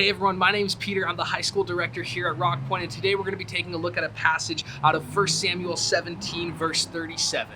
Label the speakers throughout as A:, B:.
A: Hey everyone, my name is Peter. I'm the high school director here at ROCKPOINT, and today we're going to be taking a look at a passage out of 1 Samuel 17, verse 37.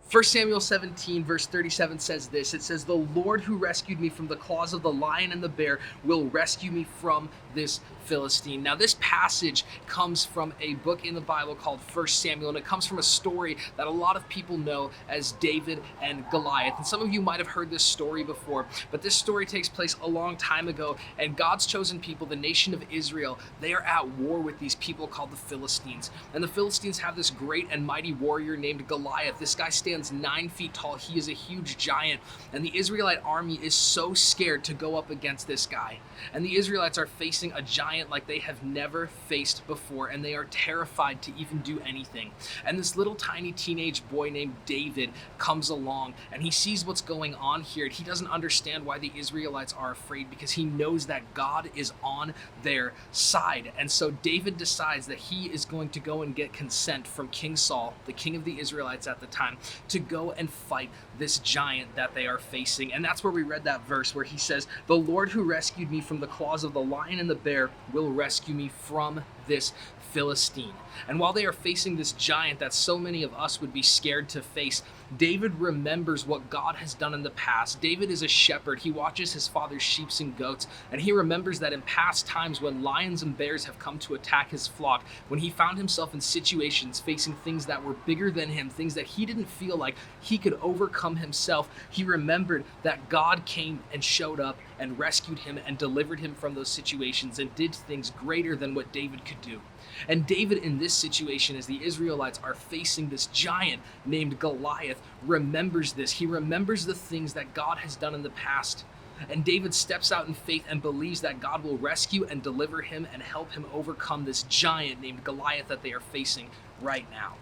A: 1 Samuel 17, verse 37 says this. It says, "The Lord who rescued me from the claws of the lion and the bear will rescue me from this Philistine." Now, this passage comes from a book in the Bible called 1 Samuel, and it comes from a story that a lot of people know as David and Goliath. And some of you might have heard this story before, but this story takes place a long time ago, and God's chosen people, the nation of Israel, they are at war with these people called the Philistines. And the Philistines have this great and mighty warrior named Goliath. This guy stands 9 feet tall. He is a huge giant, and the Israelite army is so scared to go up against this guy. And the Israelites are facing a giant like they have never faced before, and they are terrified to even do anything. And this little tiny teenage boy named David comes along, and he sees what's going on here. He doesn't understand why the Israelites are afraid, because he knows that God is on their side. And so David decides that he is going to go and get consent from King Saul, the king of the Israelites at the time, to go and fight this giant that they are facing. And that's where we read that verse where he says, "The Lord who rescued me from the claws of the lion and the bear will rescue me from this Philistine." And while they are facing this giant that so many of us would be scared to face, David remembers what God has done in the past. David is a shepherd. He watches his father's sheep and goats, and he remembers that in past times when lions and bears have come to attack his flock, when he found himself in situations facing things that were bigger than him, things that he didn't feel like he could overcome himself, he remembered that God came and showed up and rescued him and delivered him from those situations and did things greater than what David could do. And David, in this situation, as the Israelites are facing this giant named Goliath, remembers this. He remembers the things that God has done in the past. And David steps out in faith and believes that God will rescue and deliver him and help him overcome this giant named Goliath that they are facing right now.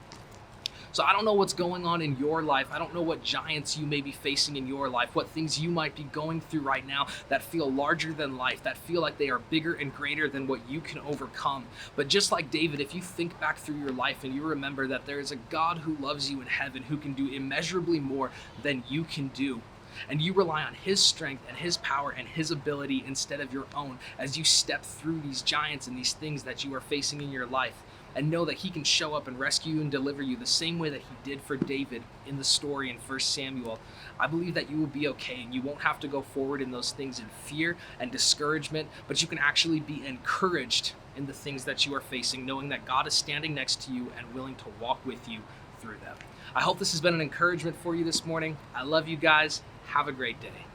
A: So I don't know what's going on in your life. I don't know what giants you may be facing in your life, what things you might be going through right now that feel larger than life, that feel like they are bigger and greater than what you can overcome. But just like David, if you think back through your life and you remember that there is a God who loves you in heaven, who can do immeasurably more than you can do, and you rely on his strength and his power and his ability instead of your own as you step through these giants and these things that you are facing in your life, and know that he can show up and rescue you and deliver you the same way that he did for David in the story in 1 Samuel, I believe that you will be okay, and you won't have to go forward in those things in fear and discouragement, but you can actually be encouraged in the things that you are facing, knowing that God is standing next to you and willing to walk with you through them. I hope this has been an encouragement for you this morning. I love you guys. Have a great day.